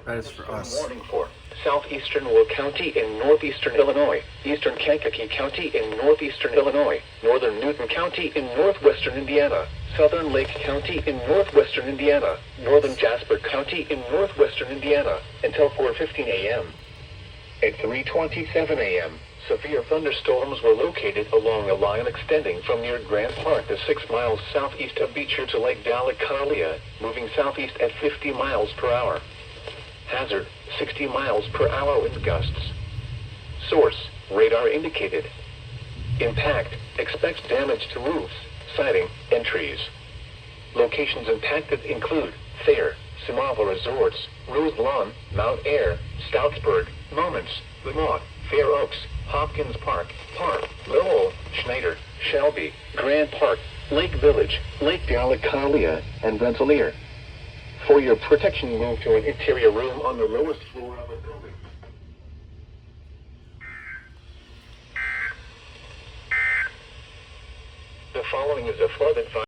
That is for us. Warning for southeastern Will County in northeastern Illinois, eastern Kankakee County in northeastern Illinois, northern Newton County in northwestern Indiana, southern Lake County in northwestern Indiana, northern Jasper County in northwestern Indiana, until 4:15 a.m. At 3:27 a.m., severe thunderstorms were located along a line extending from near Grant Park to 6 miles southeast of Beecher to Lake Dalecarlia, moving southeast at 50 miles per hour. Hazard, 60 miles per hour wind gusts. Source, radar indicated. Impact, expects damage to roofs, siding, and trees. Locations impacted include Thayer, Simava Resorts, Rose Lawn, Mount Ayr, Stoutsburg, Moments, Lamont, Fair Oaks, Hopkins Park, Lowell, Schneider, Shelby, Grand Park, Lake Village, Lake Dalecarlia, and Rensselaer. For your protection, move to an interior room on the lowest floor of a building. The following is a flood advisory.